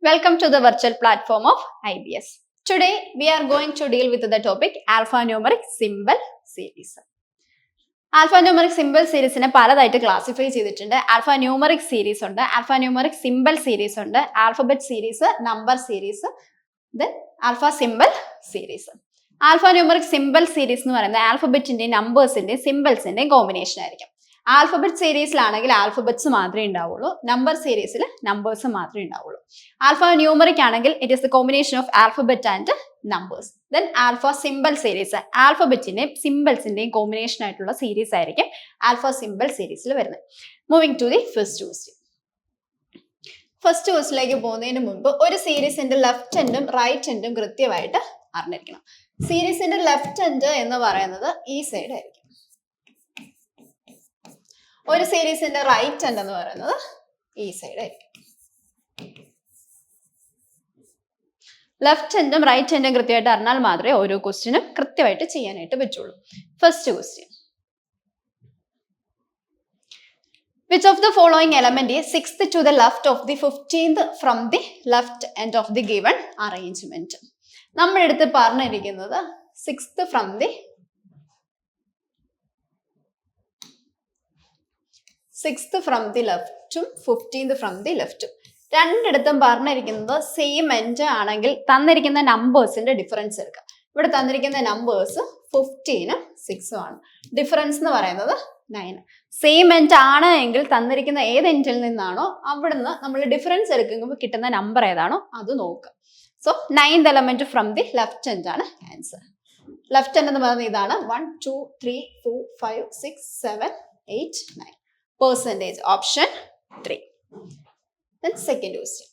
Welcome to the virtual platform of IBS. Today, we are going to deal with the topic alphanumeric symbol series. Alphanumeric symbol series in പലതായിട്ട് classify ചെയ്തിട്ടുണ്ട്. Alphanumeric series ഉണ്ട്, alphanumeric symbol series ഉണ്ട്, alphabet series, number series, then alpha symbol series. Alphanumeric symbol series എന്ന് പറയുന്നത് ആൽഫബറ്റിന്റെയും നമ്പേഴ്സിന്റെയും സിമ്പിൾസിന്റെയും combination ആയിരിക്കും. ആൽഫബറ്റ് സീരീസിലാണെങ്കിൽ ആൽഫബറ്റ്സ് മാത്രമേ ഉണ്ടാവുള്ളൂ, നമ്പർ സീരീസിൽ നമ്പേഴ്സ് മാത്രമേ ഉണ്ടാവുള്ളൂ. ആൽഫ ന്യൂമറിക് ആണെങ്കിൽ it is the combination of alphabet and numbers. Then alpha symbol series, ആൽഫബറ്റിന്റെയും സിമ്പിൾസിന്റെയും കോമ്പിനേഷൻ ആയിട്ടുള്ള സീരീസ് ആയിരിക്കും ആൽഫ സിമ്പിൾ സീരീസിൽ വരുന്നത്. Moving to the first question. First ക്വസ്റ്റിലേക്ക് പോകുന്നതിന് മുമ്പ് ഒരു സീരീസിന്റെ ലെഫ്റ്റ് എൻഡും റൈറ്റ് എൻഡും കൃത്യമായിട്ട് അറിഞ്ഞിരിക്കണം. സീരീസിന്റെ ലെഫ്റ്റ് എൻഡ് എന്ന് പറയുന്നത് ഈ സൈഡ് ആയിരിക്കും. ഒരു സീരീസിന്റെ റൈറ്റ് എൻഡ് എന്ന് പറയുന്നത് ഈ സൈഡ് ആയിരിക്കും. ലെഫ്റ്റ് എൻഡും റൈറ്റ് എൻഡും കൃത്യമായിട്ട് അറിഞ്ഞാൽ മാത്രമേ ഓരോ ക്വസ്റ്റ്യനും കൃത്യമായിട്ട് ചെയ്യാനായിട്ട് പറ്റുള്ളൂ. First question. Which of the following element is 6th to the left of the 15th from the left end of the given arrangement? നമ്മുടെ അടുത്ത് പറഞ്ഞിരിക്കുന്നത് 6th from the 6th from the left ഉം 15th from the left ഉം. രണ്ടിടത്തും പറഞ്ഞിരിക്കുന്നത് same end ആണെങ്കിൽ തന്നിരിക്കുന്ന നമ്പേഴ്സിന്റെ difference എടുക്കുക. ഇവിടെ തന്നിരിക്കുന്ന നമ്പേഴ്സ് 15ഉം 6ഉം ആണ്. ഡിഫറൻസ് എന്ന് പറയുന്നത് 9. സെയിം എൻഡ് ആണ് എങ്കിൽ തന്നിരിക്കുന്ന ഏത് എൻഡിൽ നിന്നാണോ അവിടുന്ന് നമ്മൾ ഡിഫറൻസ് എടുക്കുമ്പോൾ കിട്ടുന്ന നമ്പർ ഏതാണോ അത് നോക്കുക. So 9th element from the left end ആണ് ആൻസർ. ലെഫ്റ്റ് എൻഡ് എന്ന് പറയുന്നത് ഇതാണ്. 1 2 3 4 5 6 7 8 9. Percentage option 3. Then second question.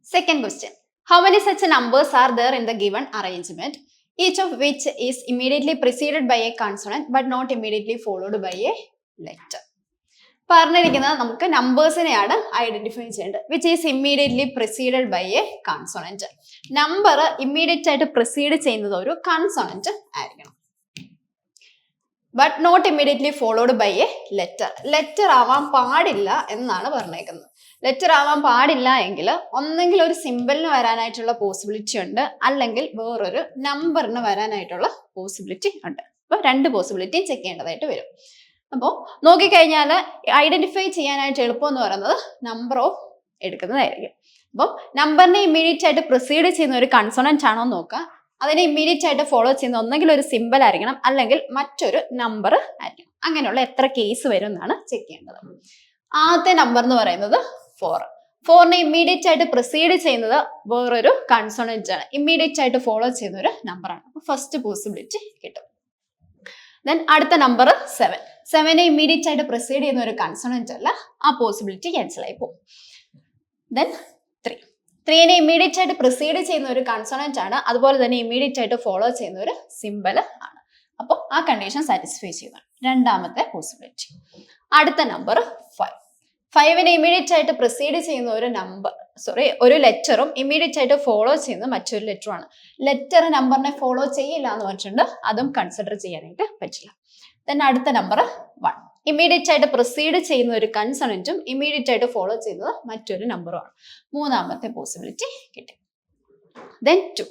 Second question. How many such numbers are there in the given arrangement, each of which is immediately preceded by a consonant but not immediately followed by a letter? പറഞ്ഞിരിക്കുന്നത് നമുക്ക് നമ്പേഴ്സിനെയാണ് identify ചെയ്യേണ്ടത്. Which is immediately preceded by a consonant. Number immediate ആയിട്ട് precede ചെയ്യുന്നത് ഒരു consonant ആയിരിക്കണം. But not immediately followed by a letter. Letter ആവാൻ പാടില്ല എന്നാണ് പറഞ്ഞേക്കുന്നത്. ലെറ്റർ ആവാൻ പാടില്ല എങ്കിൽ ഒന്നെങ്കിൽ ഒരു സിമ്പിളിന് വരാനായിട്ടുള്ള പോസിബിലിറ്റി ഉണ്ട്, അല്ലെങ്കിൽ വേറൊരു നമ്പറിന് വരാനായിട്ടുള്ള പോസിബിലിറ്റി ഉണ്ട്. അപ്പോൾ രണ്ട് പോസിബിലിറ്റിയും ചെക്ക് ചെയ്യേണ്ടതായിട്ട് വരും. അപ്പോൾ നോക്കിക്കഴിഞ്ഞാൽ ഐഡന്റിഫൈ ചെയ്യാനായിട്ട് എളുപ്പം എന്ന് പറയുന്നത് നമ്പർ ഓഫ് എടുക്കുന്നതായിരിക്കും. അപ്പം നമ്പറിനെ ഇമ്മീഡിയറ്റ് ആയിട്ട് പ്രൊസീഡ് ചെയ്യുന്ന ഒരു കൺസോണന്റ് ആണോ നോക്കുക. അതിനെ ഇമ്മീഡിയറ്റ് ആയിട്ട് ഫോളോ ചെയ്യുന്ന ഒന്നെങ്കിൽ ഒരു സിമ്പിൾ ആയിരിക്കണം, അല്ലെങ്കിൽ മറ്റൊരു നമ്പർ ആയിരിക്കണം. അങ്ങനെയുള്ള എത്ര കേസ് വരും എന്നാണ് ചെക്ക് ചെയ്യേണ്ടത്. ആദ്യത്തെ നമ്പർ എന്ന് പറയുന്നത് 4. 4നെ ഇമ്മീഡിയറ്റ് ആയിട്ട് പ്രൊസീഡ് ചെയ്യുന്നത് വേറൊരു കൺസോണന്റ് ആണ്, ഇമ്മീഡിയറ്റ് ആയിട്ട് ഫോളോ ചെയ്യുന്ന ഒരു നമ്പറാണ്. അപ്പൊ ഫസ്റ്റ് പോസിബിലിറ്റി കിട്ടും. ദെൻ അടുത്ത നമ്പർ 7. 7നെ ഇമ്മീഡിയറ്റ് ആയിട്ട് പ്രൊസീഡ് ചെയ്യുന്ന ഒരു കൺസോണന്റ് അല്ല, ആ പോസിബിലിറ്റി ക്യാൻസൽ ആയി പോകും. ദെൻ 3നെ ഇമ്മീഡിയറ്റ് ആയിട്ട് പ്രൊസീഡ് ചെയ്യുന്ന ഒരു കൺസോണന്റ് ആണ്, അതുപോലെ തന്നെ ഇമ്മീഡിയറ്റ് ആയിട്ട് ഫോളോ ചെയ്യുന്ന ഒരു സിമ്പിൾ ആണ്. അപ്പോൾ ആ കണ്ടീഷൻ സാറ്റിസ്ഫൈ ചെയ്യുന്നതാണ് രണ്ടാമത്തെ പോസിബിലിറ്റി. അടുത്ത നമ്പർ 5. 5നെ ഇമ്മീഡിയറ്റ് ആയിട്ട് പ്രൊസീഡ് ചെയ്യുന്ന ഒരു ലെറ്ററും ഇമ്മീഡിയറ്റ് ആയിട്ട് ഫോളോ ചെയ്യുന്ന മറ്റൊരു ലെറ്ററും ആണ്. ലെറ്റർ നമ്പറിനെ ഫോളോ ചെയ്യില്ല എന്ന് പറഞ്ഞിട്ടുണ്ട്, അതും കൺസിഡർ ചെയ്യാനായിട്ട് പറ്റില്ല. then അടുത്ത നമ്പർ 1. ഇമ്മീഡിയറ്റ് ആയിട്ട് പ്രൊസീഡ് ചെയ്യുന്ന ഒരു കൺസോണന്റും ഇമ്മീഡിയറ്റ് ആയിട്ട് ഫോളോ ചെയ്യുന്നത് മറ്റൊരു നമ്പറുമാണ്. മൂന്നാമത്തെ പോസിബിലിറ്റി കിട്ടി. then 2.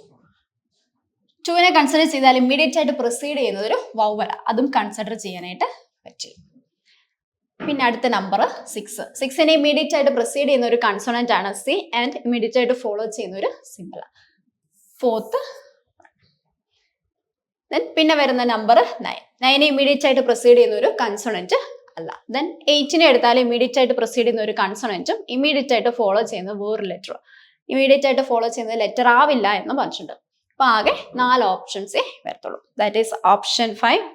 2നെ കൺസിഡർ ചെയ്താൽ ഇമ്മീഡിയറ്റ് ആയിട്ട് പ്രൊസീഡ് ചെയ്യുന്നത് ഒരു വൗവൽ, അതും കൺസിഡർ ചെയ്യാനായിട്ട് പറ്റില്ല. പിന്നെ അടുത്ത നമ്പർ 6. 6നെ ഇമ്മീഡിയറ്റ് ആയിട്ട് പ്രൊസീഡ് ചെയ്യുന്ന ഒരു കൺസോണന്റ് ആണ് സി, ആൻഡ് ഇമ്മീഡിയറ്റ് ആയിട്ട് ഫോളോ ചെയ്യുന്ന ഒരു സിമ്പിൾ. ഫോർത്ത്. ദെൻ പിന്നെ വരുന്ന നമ്പർ 9. 9നെ ഇമ്മീഡിയറ്റ് ആയിട്ട് പ്രൊസീഡ് ചെയ്യുന്ന ഒരു കൺസോണന്റ് അല്ല. ദെൻ 8നെ എടുത്താൽ ഇമ്മീഡിയറ്റ് ആയിട്ട് പ്രൊസീഡ് ചെയ്യുന്ന ഒരു കൺസോണന്റും ഇമ്മീഡിയറ്റ് ആയിട്ട് ഫോളോ ചെയ്യുന്ന വേറൊരു ലെറ്ററും. ഇമ്മീഡിയറ്റ് ആയിട്ട് ഫോളോ ചെയ്യുന്ന ലെറ്റർ ആവില്ല എന്ന് പറഞ്ഞിട്ടുണ്ട്. അപ്പൊ ആകെ 4 ഓപ്ഷൻസേ വരത്തുള്ളൂ. That is option 5.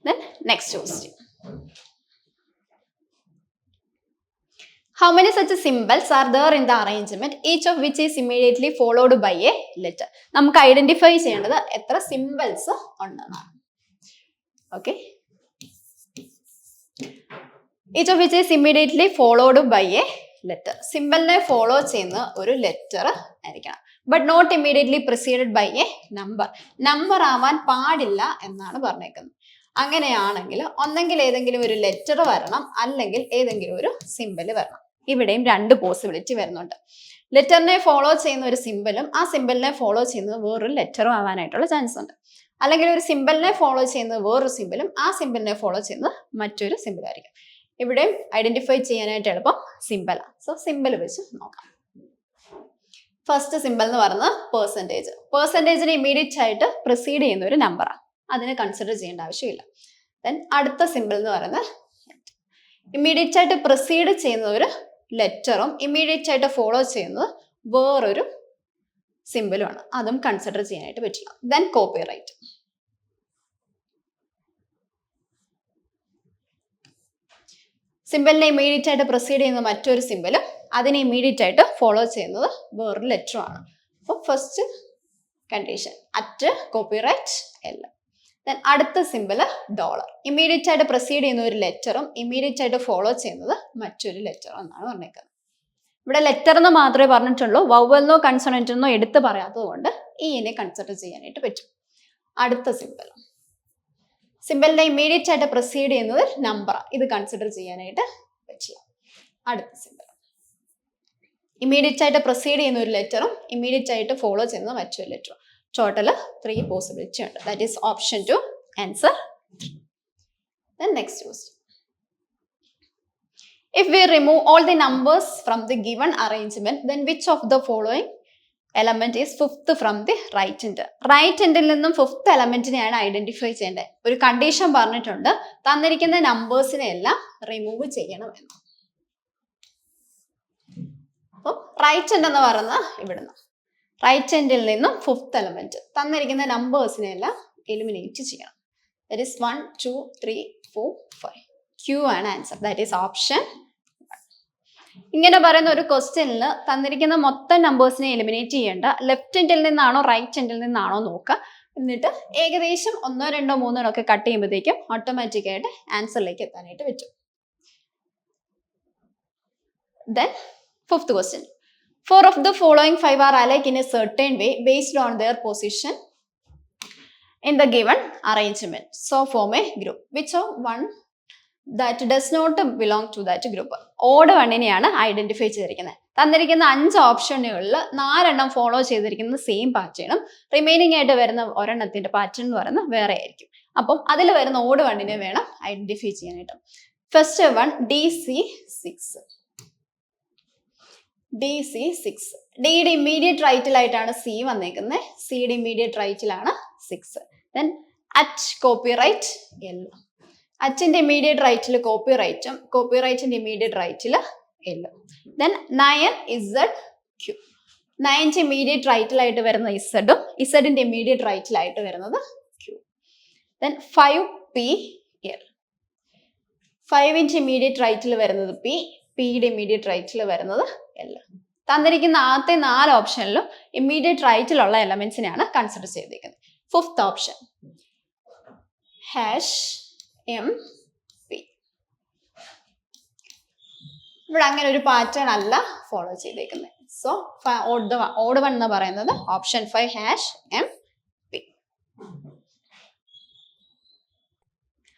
Then next question. How many such symbols are there in the arrangement, each of which is immediately followed by a letter? നമുക്ക് ഐഡന്റിഫൈ ചെയ്യേണ്ടത് എത്ര സിമ്പിൾസ് ഉണ്ടെന്നാണ്. Okay, each of which is immediately followed by a letter. സിമ്പിളിനെ follow ചെയ്യുന്ന ഒരു letter ആയിരിക്കണം. But not immediately preceded by a number. Number ആവാൻ പാടില്ല എന്നാണ് പറഞ്ഞേക്കുന്നത്. അങ്ങനെയാണെങ്കിൽ ഒന്നെങ്കിൽ ഏതെങ്കിലും ഒരു ലെറ്റർ വരണം, അല്ലെങ്കിൽ ഏതെങ്കിലും ഒരു സിമ്പിൾ വരണം. ഇവിടെയും രണ്ട് പോസിബിലിറ്റി വരുന്നുണ്ട്. ലെറ്ററിനെ ഫോളോ ചെയ്യുന്ന ഒരു സിമ്പിളും ആ സിമ്പിളിനെ ഫോളോ ചെയ്യുന്നത് വേറൊരു ലെറ്ററും ആവാനായിട്ടുള്ള ചാൻസ് ഉണ്ട്. അല്ലെങ്കിൽ ഒരു സിമ്പിളിനെ ഫോളോ ചെയ്യുന്നത് വേറൊരു സിമ്പിളും ആ സിമ്പിളിനെ ഫോളോ ചെയ്യുന്നത് മറ്റൊരു സിമ്പിൾ ആയിരിക്കും. ഇവിടെയും ഐഡന്റിഫൈ ചെയ്യാനായിട്ട് എളുപ്പം സിമ്പിളാണ്. സോ സിമ്പിൾ വെച്ച് നോക്കാം. ഫസ്റ്റ് സിമ്പിൾ എന്ന് പറയുന്നത് പെർസെൻറ്റേജ്. പെർസെൻറ്റേജിനെ ഇമ്മീഡിയറ്റ് ആയിട്ട് പ്രിസീഡ് ചെയ്യുന്ന ഒരു നമ്പറാണ്, അതിനെ കൺസിഡർ ചെയ്യേണ്ട ആവശ്യമില്ല. ദെൻ അടുത്ത സിമ്പിൾ എന്ന് പറയുന്നത് ഇമ്മീഡിയറ്റ് ആയിട്ട് പ്രിസീഡ് ചെയ്യുന്ന ഒരു ലെറ്ററും ഇമ്മീഡിയറ്റ് ആയിട്ട് ഫോളോ ചെയ്യുന്നത് വേറൊരു സിമ്പിളുമാണ്, അതും കൺസിഡർ ചെയ്യാനായിട്ട് പറ്റില്ല. Then copyright. സിമ്പിളിനെ ഇമ്മീഡിയറ്റ് ആയിട്ട് പ്രൊസീഡ് ചെയ്യുന്ന മറ്റൊരു സിമ്പിളും അതിനെ ഇമ്മീഡിയറ്റ് ആയിട്ട് ഫോളോ ചെയ്യുന്നത് വേറൊരു ലെറ്ററും ആണ്. അപ്പോൾ first condition at copyright L. Then അടുത്ത സിമ്പിൾ ഡോളർ. ഇമ്മീഡിയറ്റ് ആയിട്ട് പ്രൊസീഡ് ചെയ്യുന്ന ഒരു ലെറ്ററും ഇമ്മീഡിയറ്റ് ആയിട്ട് ഫോളോ ചെയ്യുന്നത് മറ്റൊരു ലെറ്ററും എന്നാണ് പറഞ്ഞേക്കുന്നത്. ഇവിടെ ലെറ്റർ എന്ന് മാത്രമേ പറഞ്ഞിട്ടുള്ളൂ, വവ്വലിനോ കൺസോണന്റിനോ എടുത്ത് പറയാത്തത് കൊണ്ട് ഈനെ കൺസിഡർ ചെയ്യാനായിട്ട് പറ്റും. അടുത്ത സിമ്പിളിനെ ഇമ്മീഡിയറ്റ് ആയിട്ട് പ്രൊസീഡ് ചെയ്യുന്നത് നമ്പർ, ഇത് കൺസിഡർ ചെയ്യാനായിട്ട് പറ്റില്ല. അടുത്ത സിമ്പിൾ ഇമ്മീഡിയറ്റ് ആയിട്ട് പ്രൊസീഡ് ചെയ്യുന്ന ഒരു ലെറ്ററും ഇമ്മീഡിയറ്റ് ആയിട്ട് ഫോളോ ചെയ്യുന്നത് മറ്റൊരു ലെറ്ററും. ടോട്ടൽ 3 പോസിബിലിറ്റി ഉണ്ട്. That is option 2 answer 3. Then next question. If we remove all the numbers from the given arrangement, then which of the following element is fifth from the right end? Right എൻഡിൽ നിന്നും fifth എലമെന്റിനെയാണ് identify ചെയ്യേണ്ടത്. ഒരു condition പറഞ്ഞിട്ടുണ്ട്, തന്നിരിക്കുന്ന നമ്പേഴ്സിനെ എല്ലാം remove ചെയ്യണം എന്ന്. അപ്പം റൈറ്റ് എൻഡ് എന്ന് പറയുന്നത് ഇവിടുന്ന് റൈറ്റ് എൻഡിൽ നിന്നും ഫിഫ്ത്ത് എലമെന്റ് തന്നിരിക്കുന്ന നമ്പേഴ്സിനെ എല്ലാം എലിമിനേറ്റ് ചെയ്യണം. That is 1 2 3 4 5. Q ആണ് ആൻസർ. That is option 1. ഇങ്ങനെ പറയുന്ന ഒരു ക്വസ്റ്റ്യനിൽ തന്നിരിക്കുന്ന മൊത്തം നമ്പേഴ്സിനെ എലിമിനേറ്റ് ചെയ്യേണ്ട, ലെഫ്റ്റ് എൻഡിൽ നിന്നാണോ റൈറ്റ് എൻഡിൽ നിന്നാണോ നോക്കുക. എന്നിട്ട് ഏകദേശം 1 2 3 ഒക്കെ കട്ട് ചെയ്യുമ്പോഴത്തേക്കും ഓട്ടോമാറ്റിക് ആയിട്ട് ആൻസറിലേക്ക് എത്താനായിട്ട് പറ്റും. Then fifth question. 4 of the following 5 are alike in a certain way based on their position in the given arrangement. So form a group. Which of one that does not belong to that group? Odd വണ്ണിനെയാണ് identify ചെയ്തിരിക്കുന്നത്. തന്നിരിക്കുന്ന 5 ഓപ്ഷനുകളിൽ 4 follow ചെയ്തിരിക്കുന്ന same പാറ്റേണും remaining ആയിട്ട് വരുന്ന ഒരെണ്ണത്തിന്റെ pattern എന്ന് പറയുന്നത് വേറെ ആയിരിക്കും. അപ്പം അതിൽ വരുന്ന ഓഡ് വണ്ണിനെ വേണം ഐഡന്റിഫൈ ചെയ്യാനായിട്ട്. First one DC6. DC6. ഡിയുടെ ഇമ്മീഡിയറ്റ് റൈറ്റിലായിട്ടാണ് സി വന്നേക്കുന്നത്, സിയുടെ ഇമ്മീഡിയറ്റ് റൈറ്റിലാണ് 6. Then at copyright L. അറ്റിന്റെ ഇമ്മീഡിയറ്റ് റൈറ്റിൽ കോപ്പിറൈറ്റും കോപ്പിറൈറ്റിന്റെ ഇമ്മീഡിയറ്റ് റൈറ്റിൽ എൽ. Then 9ZQ. 9ന്റെ ഇമ്മീഡിയറ്റ് റൈറ്റിലായിട്ട് വരുന്ന ഇസഡും ഇസഡിന്റെ ഇമ്മീഡിയറ്റ് റൈറ്റിലായിട്ട് വരുന്നത് Q. Then 5PL. 5ന്റെ ഇമ്മീഡിയറ്റ് റൈറ്റിൽ വരുന്നത് P, പിയുടെ ഇമ്മീഡിയറ്റ് റൈറ്റിൽ വരുന്നത് L. തന്നിരിക്കുന്ന ആദ്യത്തെ 4 ഓപ്ഷനിലും ഇമ്മീഡിയറ്റ് റൈറ്റിലുള്ള എലമെന്റ്സിനെയാണ് കൺസിഡർ ചെയ്തിരിക്കുന്നത്. Fifth option #MP. ഇവിടെ അങ്ങനെ ഒരു പാറ്റേൺ അല്ല ഫോളോ ചെയ്തേക്കുന്നത്. സോ ഓഡ് വൺ എന്ന് പറയുന്നത് ഓപ്ഷൻ 5 #MP.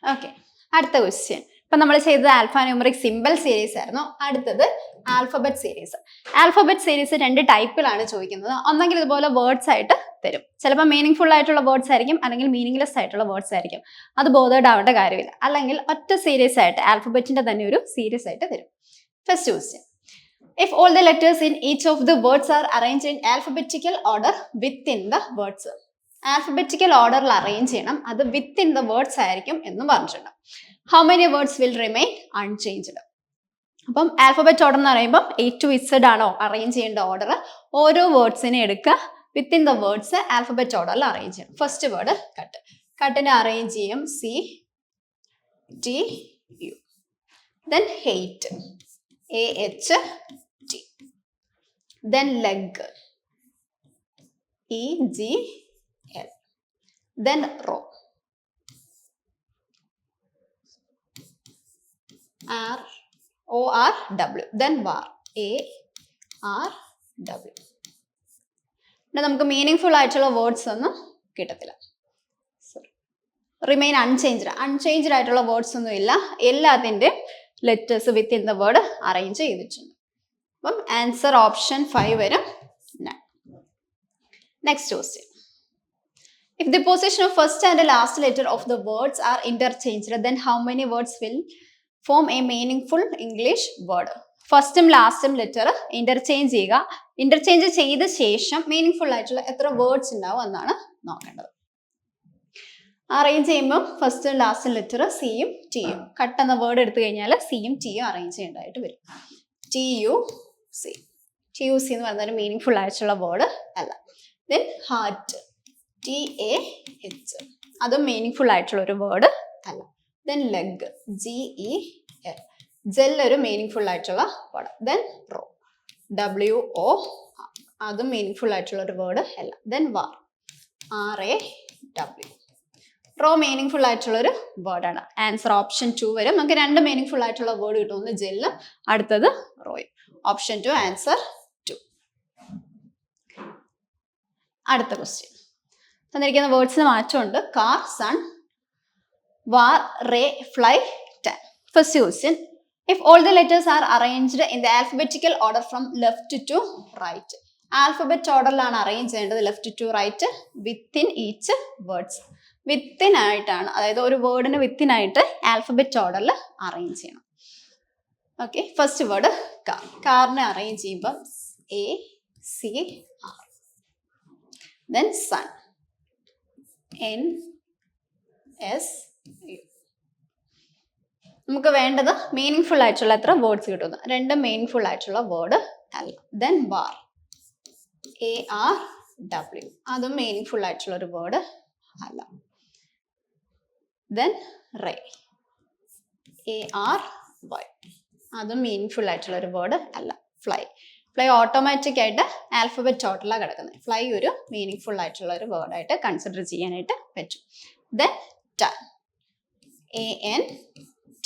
ഓക്കെ, അടുത്ത ക്വസ്റ്റ്യൻ. ഇപ്പൊ നമ്മൾ ചെയ്തത് ആൽഫാ ന്യൂമറിക് സിമ്പിൾ സീരീസ് ആയിരുന്നു. അടുത്തത് ആൽഫബറ്റ് സീരീസ്. ആൽഫബറ്റ് സീരീസ് 2 ടൈപ്പിലാണ് ചോദിക്കുന്നത്. ഒന്നെങ്കിൽ ഇതുപോലെ വേർഡ്സ് ആയിട്ട് തരും, ചിലപ്പോൾ മീനിങ് ഫുൾ ആയിട്ടുള്ള വേർഡ്സ് ആയിരിക്കും, അല്ലെങ്കിൽ മീനിങ്ലെസ് ആയിട്ടുള്ള വേർഡ്സ് ആയിരിക്കും. അത് ബോധേഡ് ആവേണ്ട കാര്യമില്ല. അല്ലെങ്കിൽ ഒറ്റ സീരീസ് ആയിട്ട് ആൽഫബറ്റിന്റെ തന്നെ ഒരു സീരീസ് ആയിട്ട് തരും. First question. If all the letters in each of the words are arrange in alphabetical order within the words. Alphabetical ഓർഡറിൽ അറേഞ്ച് ചെയ്യണം, അത് വിത്തിൻ ദ വേർഡ്സ് ആയിരിക്കും എന്നും പറഞ്ഞിട്ടുണ്ട്. How many words will remain unchanged? അപ്പം alphabet order എന്ന് പറയുമ്പോൾ A to Z ആണോ അറേഞ്ച് ചെയ്യേണ്ട ഓർഡർ. ഓരോ വേർഡ്സിനെ എടുക്കുക, വിത്തിൻ ദ വേർഡ്സ് ആൽഫബറ്റ് ഓർഡറിൽ അറേഞ്ച് ചെയ്യണം. First word cut. കട്ടിനെ അറേഞ്ച് ചെയ്യും CTU. Then hate AHT. Then leg EGL. Then row RORW. then var ARW. ഇവിടെ നമുക്ക് മീനിങ് ഫുൾ ആയിട്ടുള്ള വേർഡ്സ് ഒന്നും കിട്ടത്തില്ല. റിമെയിൻ അൺചേഞ്ച്ഡ് ആയിട്ടുള്ള വേർഡ്സ് ഒന്നും ഇല്ല. എല്ലാത്തിൻ്റെ letters within the word arrange ചെയ്തിട്ടുണ്ട്. അപ്പം ആൻസർ ഓപ്ഷൻ 5 വരും. Next question. If the position of first and last letter of the words are interchanged, then how many words will form a meaningful English word? ഫസ്റ്റും ലാസ്റ്റും letter interchange ചെയ്യുക. Interchange ചെയ്ത ശേഷം meaning ആയിട്ടുള്ള എത്ര words ഉണ്ടാവും എന്നാണ് നോക്കേണ്ടത്. അറേഞ്ച് ചെയ്യുമ്പോൾ ഫസ്റ്റും ലാസ്റ്റും ലെറ്റർ സിയും ടിയും. കട്ട് എന്ന വേർഡ് എടുത്തു കഴിഞ്ഞാൽ സിയും ടിയും അറേഞ്ച് ചെയ്യേണ്ടതായിട്ട് വരും. TUC. TUC എന്ന് പറയുന്ന ഒരു മീനിങ് ആയിട്ടുള്ള വേർഡ് അല്ല. ദെൻ ഹാർട്ട്, TAH, അതും മീനിങ് ആയിട്ടുള്ള ഒരു വേർഡ് അല്ല. ദെൻ ലെഗ്, GEL, ജെൽ ഒരു മീനിങ് ആയിട്ടുള്ള വേർഡ്. ദെൻ റോ, WO, അതും മീനിങ് ആയിട്ടുള്ള ഒരു വേർഡ് അല്ല. ദെൻ വാർ, RAW, റോ മീനിങ് ആയിട്ടുള്ള ഒരു വേർഡാണ്. ആൻസർ ഓപ്ഷൻ 2 വരും. നമുക്ക് രണ്ട് മീനിങ് ആയിട്ടുള്ള വേർഡ് കിട്ടും. ഒന്ന് ജെല്ല്, അടുത്തത് റോയും. Option 2 answer 2. അടുത്ത ക്വസ്റ്റ്യൻ. തന്നിരിക്കുന്ന വേർഡ്സിന് മാറ്റമുണ്ട്. Car, sun, war, ray, fly, tan. First question. If all the letters are arranged in the alphabetical order from left to right. Alphabet ഓർഡറിലാണ് അറേഞ്ച് ചെയ്യേണ്ടത്, left to right, within each words. Within ആയിട്ടാണ്, അതായത് ഒരു വേർഡിന് വിത്തിനായിട്ട് alphabet ഓർഡറിൽ arrange ചെയ്യണം. Okay, first word car. കാറിനെ അറേഞ്ച് ചെയ്യുമ്പോൾ ACR. Then sun, NSU. നമുക്ക് വേണ്ടത് മീനിങ് ആയിട്ടുള്ള എത്ര വേർഡ്സ് കിട്ടുന്നു. രണ്ട് മീനിങ് ആയിട്ടുള്ള വേർഡ് അല്ല. ദെൻ വാർ, ARW, അതും മീനിങ് ആയിട്ടുള്ള ഒരു വേർഡ് അല്ല. ദെൻ റേ, ARY, അതും മീനിങ് ആയിട്ടുള്ള ഒരു വേർഡ് അല്ല. ഫ്ലൈ, ഫ്ലൈ ഓട്ടോമാറ്റിക് ആയിട്ട് ആൽഫബറ്റ് ഓർഡറിലാണ് കിടക്കുന്നത്. ഫ്ലൈ ഒരു മീനിങ് ആയിട്ടുള്ള ഒരു വേർഡായിട്ട് കൺസിഡർ ചെയ്യാനായിട്ട് പറ്റും. ദെൻ ടാൻ, ANT,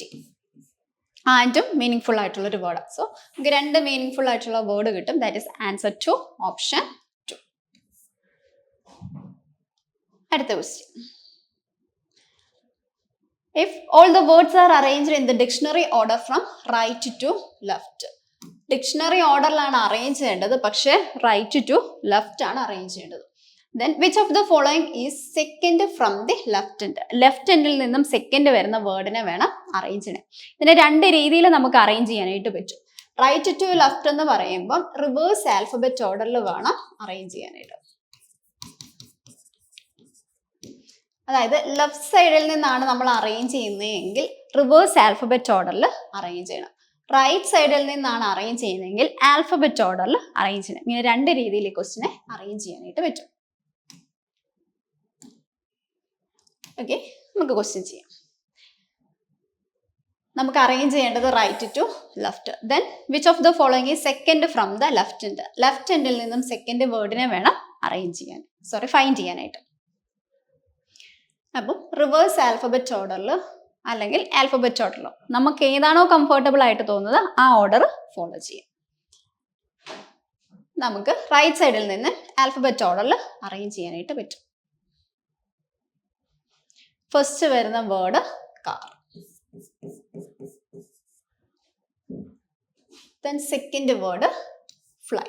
ആൻഡും മീനിങ് ആയിട്ടുള്ള ഒരു വേർഡാണ്. സോ നമുക്ക് രണ്ട് മീനിങ് ആയിട്ടുള്ള വേർഡ് കിട്ടും. That is answer to option 2. അടുത്ത question. If all the words are arranged in the dictionary order from right to left. Dictionary ഓർഡറിലാണ് അറേഞ്ച് ചെയ്യേണ്ടത്, പക്ഷേ റൈറ്റ് ടു ലെഫ്റ്റ് ആണ് അറേഞ്ച് ചെയ്യേണ്ടത്. Then which of the following is second from the left end. Left എൻഡിൽ നിന്നും second വരുന്ന വേർഡിനെ വേണം arrange ചെയ്യാൻ. ഇതിനെ രണ്ട് രീതിയിൽ നമുക്ക് അറേഞ്ച് ചെയ്യാനായിട്ട് പറ്റും. റൈറ്റ് ടു ലെഫ്റ്റ് എന്ന് പറയുമ്പോൾ റിവേഴ്സ് ആൽഫബറ്റ് ഓർഡറിൽ വേണം അറേഞ്ച് ചെയ്യാനായിട്ട്. അതായത് ലെഫ്റ്റ് സൈഡിൽ നിന്നാണ് നമ്മൾ അറേഞ്ച് ചെയ്യുന്നതെങ്കിൽ റിവേഴ്സ് ആൽഫബറ്റ് ഓർഡറിൽ അറേഞ്ച് ചെയ്യണം. റൈറ്റ് സൈഡിൽ നിന്നാണ് അറേഞ്ച് ചെയ്യുന്നതെങ്കിൽ ആൽഫബറ്റ് ഓർഡറിൽ അറേഞ്ച് ചെയ്യണം. ഇങ്ങനെ രണ്ട് രീതിയിൽ ഈ ക്വസ്റ്റിനെ അറേഞ്ച് ചെയ്യാനായിട്ട് പറ്റും. ഓക്കെ, നമുക്ക് ക്വസ്റ്റ്യൻ ചെയ്യാം. നമുക്ക് അറേഞ്ച് ചെയ്യേണ്ടത് right to left. Then which of the following is second from the left end. Left എൻഡിൽ നിന്നും സെക്കൻഡ് വേർഡിനെ വേണം അറേഞ്ച് ചെയ്യാൻ, ഫൈൻഡ് ചെയ്യാനായിട്ട്. അപ്പം റിവേഴ്സ് ആൽഫബറ്റ് ഓർഡറിൽ അല്ലെങ്കിൽ ആൽഫബറ്റ് ഓർഡറിലോ നമുക്ക് ഏതാണോ കംഫർട്ടബിൾ ആയിട്ട് തോന്നുന്നത് ആ ഓർഡർ ഫോളോ ചെയ്യാം. നമുക്ക് റൈറ്റ് സൈഡിൽ നിന്ന് ആൽഫബറ്റ് ഓർഡറിൽ അറേഞ്ച് ചെയ്യാനായിട്ട് പറ്റും. ഫസ്റ്റ് വരുന്ന word car. Then second word fly.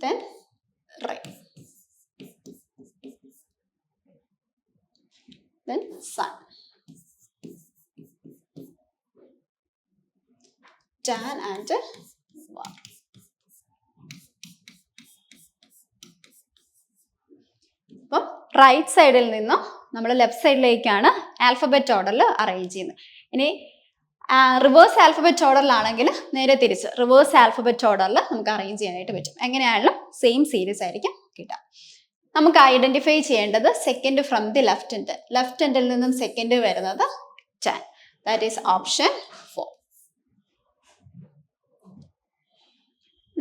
Then rain. Then sun. Tan and war. അപ്പം റൈറ്റ് സൈഡിൽ നിന്നും നമ്മൾ ലെഫ്റ്റ് സൈഡിലേക്കാണ് ആൽഫബറ്റ് ഓർഡറിൽ അറേഞ്ച് ചെയ്യുന്നത്. ഇനി റിവേഴ്സ് ആൽഫബറ്റ് ഓർഡറിലാണെങ്കിൽ നേരെ തിരിച്ച് റിവേഴ്സ് ആൽഫബറ്റ് ഓർഡറിൽ നമുക്ക് അറേഞ്ച് ചെയ്യാനായിട്ട് പറ്റും. എങ്ങനെയാണെങ്കിലും സെയിം സീരീസ് ആയിരിക്കും കിട്ടുക. നമുക്ക് ഐഡന്റിഫൈ ചെയ്യേണ്ടത് second from the left end. Left എൻഡിൽ നിന്നും സെക്കൻഡ് വരുന്നത് tan. That is option 4.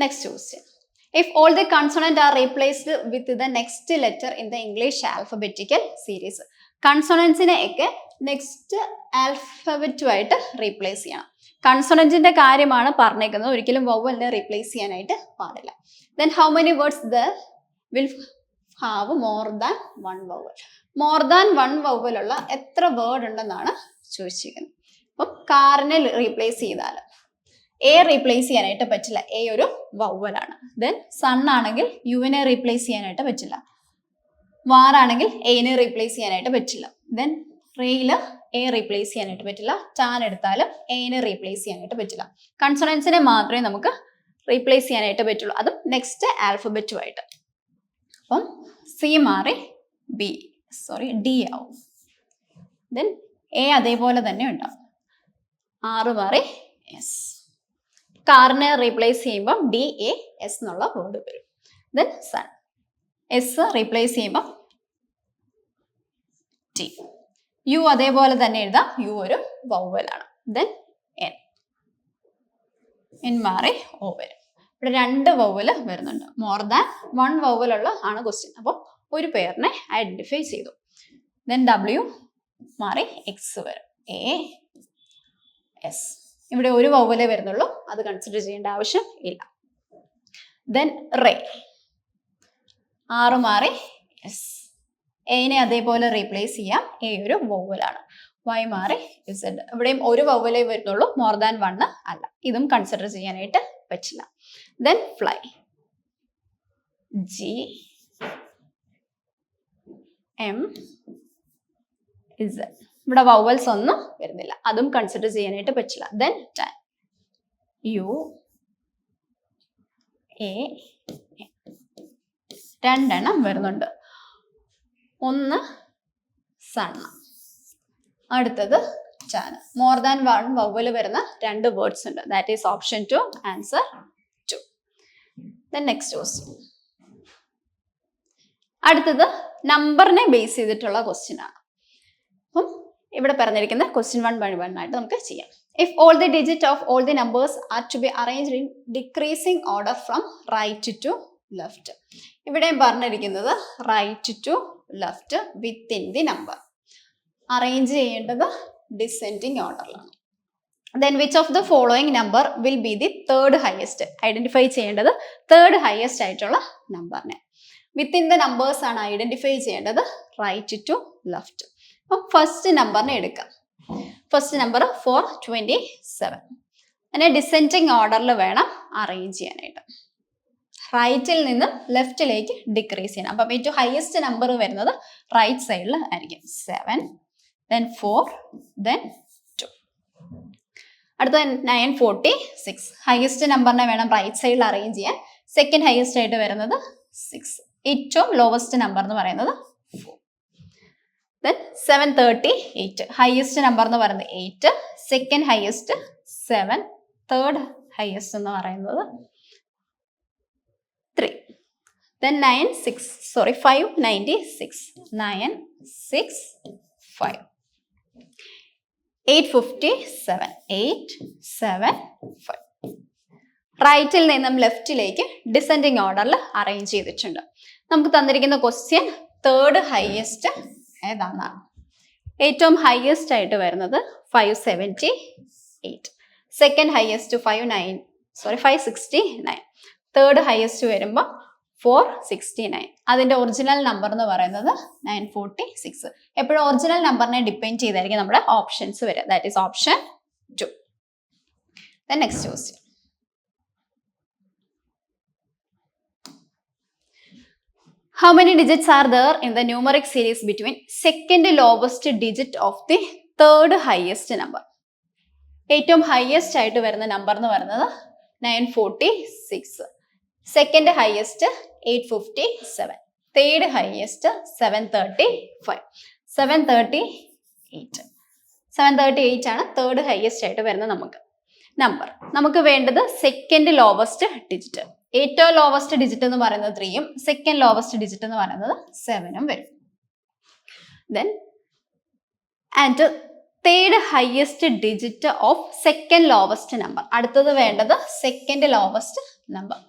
Next question. If all the consonants are replaced with the next letter in the English alphabetical series. കൺസോണൻസിനെ ഒക്കെ next ആൽഫബറ്റുമായിട്ട് replace ചെയ്യണം. കൺസോണൻറ്റിന്റെ കാര്യമാണ് പറഞ്ഞേക്കുന്നത്, ഒരിക്കലും വവ്വലിനെ replace ചെയ്യാനായിട്ട് പാടില്ല. Then how many words will have more than one vowel. More than one വവലുള്ള എത്ര word ഉണ്ടെന്നാണ് ചോദിച്ചിരിക്കുന്നത്. അപ്പം കാറിനെ റീപ്ലേസ് ചെയ്താൽ എ റീപ്ലേസ് ചെയ്യാനായിട്ട് പറ്റില്ല, എ ഒരു വവലാണ്. ദെൻ സൺ ആണെങ്കിൽ യുവിനെ റീപ്ലേസ് ചെയ്യാനായിട്ട് പറ്റില്ല. വാറാണെങ്കിൽ എനെ റീപ്ലേസ് ചെയ്യാനായിട്ട് പറ്റില്ല. ദെൻ റെയില് എ റീപ്ലേസ് ചെയ്യാനായിട്ട് പറ്റില്ല. ടാൻ എടുത്താലും എനെ റീപ്ലേസ് ചെയ്യാനായിട്ട് പറ്റില്ല. കൺസണൻസിനെ മാത്രമേ നമുക്ക് റീപ്ലേസ് ചെയ്യാനായിട്ട് പറ്റുള്ളൂ, അതും നെക്സ്റ്റ് ആൽഫബറ്റുമായിട്ട്. അപ്പം സി മാറി ഡി ആവും. ദെൻ എ അതേപോലെ തന്നെ ഉണ്ടാവും. ആറ് മാറി എസ്. കാറിനെ റീപ്ലേസ് ചെയ്യുമ്പോൾ ഡി എ എസ് എന്നുള്ള വേർഡ് വരും. Then sun. എസ് റീപ്ലേസ് ചെയ്യുമ്പോൾ ടി. യു അതേപോലെ തന്നെ എഴുതാം, യു ഒരു വൗവലാണ്. Then N. എൻ മാറി ഓ വരും. ഇവിടെ രണ്ട് വൗവൽ വരുന്നുണ്ട്. മോർ ദാൻ വൺ വൗവലുള്ള ആണ് ക്വസ്റ്റ്യൻ. അപ്പോൾ ഒരു പേരിനെ ഐഡന്റിഫൈ ചെയ്തു. ദെൻ ഡബ്ല്യു മാറി എക്സ് വരും. A S. ഇവിടെ ഒരു വൗവലേ വരുന്നുള്ളൂ, അത് കൺസിഡർ ചെയ്യേണ്ട ആവശ്യം ഇല്ല. Then ray. ആറ് മാറി എസ്. എനെ അതേപോലെ റീപ്ലേസ് ചെയ്യാം, എ ഒരു വൗവലാണ്. വൈ മാറി ഇസഡ്. ഇവിടെയും ഒരു വൗവലേ വരുന്നുള്ളൂ, മോർ ദാൻ വൺ അല്ല. ഇതും കൺസിഡർ ചെയ്യാനായിട്ട് പറ്റില്ല. Then fly. G M Z. ഇവിടെ വൗവൽസ് ഒന്നും വരുന്നില്ല, അതും കൺസിഡർ ചെയ്യാനായിട്ട് പറ്റില്ല. Then tan. U A. രണ്ടെണ്ണം വരുന്നുണ്ട്. ഒന്ന് സണ്ണ, അടുത്തത് ചാന. മോർ ദാൻ വൺ വവ്വൽ വരുന്ന രണ്ട് വേർഡ്സ് ഉണ്ട്. That is option 2, answer 2. Then next question. അടുത്തത് നമ്പറിനെ ബേസ് ചെയ്തിട്ടുള്ള ക്വസ്റ്റ്യൻ ആണ്. അപ്പം ഇവിടെ പറഞ്ഞിരിക്കുന്ന ക്വസ്റ്റ്യൻ 1 by 1 ആയിട്ട് നമുക്ക് ചെയ്യാം. If all the digits of all the numbers are to be arranged in decreasing order from right to left. ഇവിടെ പറഞ്ഞിരിക്കുന്നത് right to left within the number. Arrange ചെയ്യേണ്ടത് ഡിസെൻഡിങ് ഓർഡറിലാണ്. Then which of the following number will be the third highest. Identify ചെയ്യേണ്ടത് third highest ആയിട്ടുള്ള നമ്പറിനെ. Within the numbers ആണ് identify ചെയ്യേണ്ടത് right to left. അപ്പം ഫസ്റ്റ് നമ്പറിനെ എടുക്കാം. First number 427. അതിനെ ഡിസെൻഡിങ് ഓർഡറിൽ വേണം അറേഞ്ച് ചെയ്യാനായിട്ട്. റൈറ്റിൽ നിന്ന് ലെഫ്റ്റിലേക്ക് ഡിക്രീസ് ചെയ്യണം. അപ്പം ഏറ്റവും ഹയസ്റ്റ് നമ്പർ വരുന്നത് റൈറ്റ് സൈഡിൽ ആയിരിക്കും. 7, then 4, then 2. അടുത്ത 946. ഹയസ്റ്റ് നമ്പറിനെ വേണം റൈറ്റ് സൈഡിൽ അറേഞ്ച് ചെയ്യാൻ. സെക്കൻഡ് ഹയസ്റ്റ് ആയിട്ട് വരുന്നത് 6. ഏറ്റവും ലോവസ്റ്റ് നമ്പർ എന്ന് പറയുന്നത് 4. Then 738. ഹയസ്റ്റ് നമ്പർ എന്ന് പറയുന്നത് 8. Second highest 7. തേർഡ് ഹയസ്റ്റ് എന്ന് പറയുന്നത് 3. Then 596. 965. 857. 875. റൈറ്റിൽ നിന്നും ലെഫ്റ്റിലേക്ക് ഡിസെൻഡിങ് ഓർഡറിൽ അറേഞ്ച് ചെയ്തിട്ടുണ്ട്. നമുക്ക് തന്നിരിക്കുന്ന ക്വസ്റ്റ്യൻ തേർഡ് ഹയസ്റ്റ് ഏതാണെന്നാണ്. ഏറ്റവും ഹയസ്റ്റ് ആയിട്ട് വരുന്നത് 578. Second highest 569. തേർഡ് ഹയസ്റ്റ് വരുമ്പോൾ 469. അതിന്റെ ഒറിജിനൽ നമ്പർ എന്ന് പറയുന്നത് 946. എപ്പോഴും ഒറിജിനൽ നമ്പറിനെ ഡിപ്പെൻഡ് ചെയ്തായിരിക്കും നമ്മുടെ ഓപ്ഷൻസ് വരിക. That is option 2. Then next question. How many digits are there in the numeric series between second lowest digit of the third highest number? ഏറ്റവും highest ആയിട്ട് വരുന്ന നമ്പർ എന്ന് പറയുന്നത് 946. Second highest 857. Third highest 735. 738 ആണ് third highest ആയിട്ട് വരുന്ന number. നമുക്ക് വേണ്ടത് സെക്കൻഡ് ലോവസ്റ്റ് ഡിജിറ്റ്. ഏറ്റവും ലോവസ്റ്റ് ഡിജിറ്റ് എന്ന് പറയുന്നത് 3ഉം സെക്കൻഡ് ലോവസ്റ്റ് ഡിജിറ്റ് എന്ന് പറയുന്നത് 7ഉം വരും. Then and third highest digit of second lowest number. അടുത്തത് വേണ്ടത് സെക്കൻഡ് ലോവസ്റ്റ് നമ്പർ.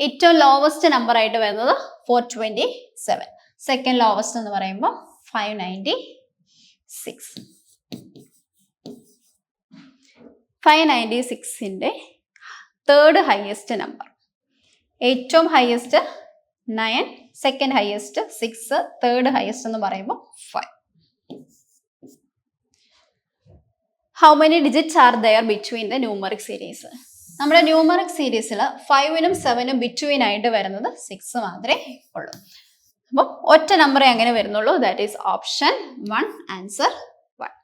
ഏറ്റവും ലോവസ്റ്റ് നമ്പർ ആയിട്ട് വരുന്നത് 427. സെക്കൻഡ് ലോവസ്റ്റ് എന്ന് പറയുമ്പോൾ 596. 596ന്റെ തേർഡ് ഹയസ്റ്റ് നമ്പർ. ഏറ്റവും highest 9 second highest 6, third highest എന്ന് പറയുമ്പോൾ 5. How many digits are there between the numeric series? നമ്മുടെ ന്യൂമറിക് സീരീസിൽ 5-നും 7-നും ബിറ്റ്വീൻ ആയിട്ട് വരുന്നത് 6 മാത്രമേ ഉള്ളൂ. അപ്പം ഒറ്റ നമ്പറേ അങ്ങനെ വരുന്നുള്ളൂ. That is option 1, answer 1.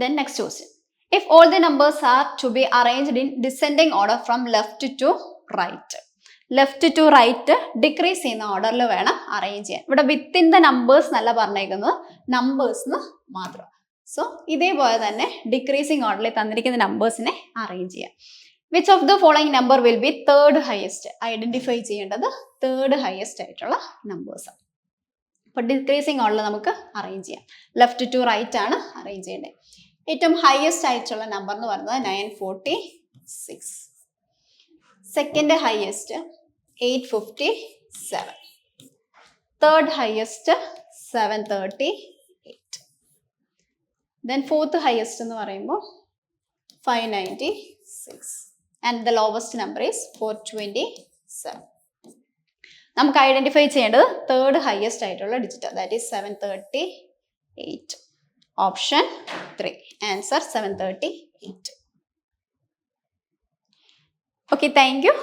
Then next question. If all the numbers are to be arranged in descending order from left to right, left to right decrease ചെയ്യുന്ന ഓർഡറിൽ വേണം അറേഞ്ച് ചെയ്യാൻ. ഇവിടെ വിത്തിൻ ദ നമ്പേഴ്സ് എന്നല്ല പറഞ്ഞേക്കുന്നത്, നമ്പേഴ്സ് മാത്രം. So ഇതേപോലെ തന്നെ ഡിക്രീസിങ് ഓർഡറിൽ തന്നിരിക്കുന്ന നമ്പേഴ്സിനെ അറേഞ്ച് ചെയ്യാം. Which of the following number will B third highest? Identify ചെയ്യേണ്ടത് തേർഡ് ഹയസ്റ്റ് ആയിട്ടുള്ള നമ്പേഴ്സ്. അപ്പൊ ഡിക്രീസിങ് ഓർഡറിൽ നമുക്ക് അറേഞ്ച് ചെയ്യാം. ലെഫ്റ്റ് ടു റൈറ്റ് ആണ് അറേഞ്ച് ചെയ്യേണ്ടത്. ഏറ്റവും ഹയസ്റ്റ് ആയിട്ടുള്ള നമ്പർ എന്ന് പറയുന്നത് 946. Second highest 857. Third highest 738. Then fourth highest എന്ന് പറയുമ്പോൾ 596. And the lowest number is 427. നമുക്ക് ഐഡന്റിഫൈ ചെയ്യേണ്ടത് തേർഡ് ഹയസ്റ്റ് ആയിട്ടുള്ള digit, that is 738. Option 3, answer 738. Okay, thank you.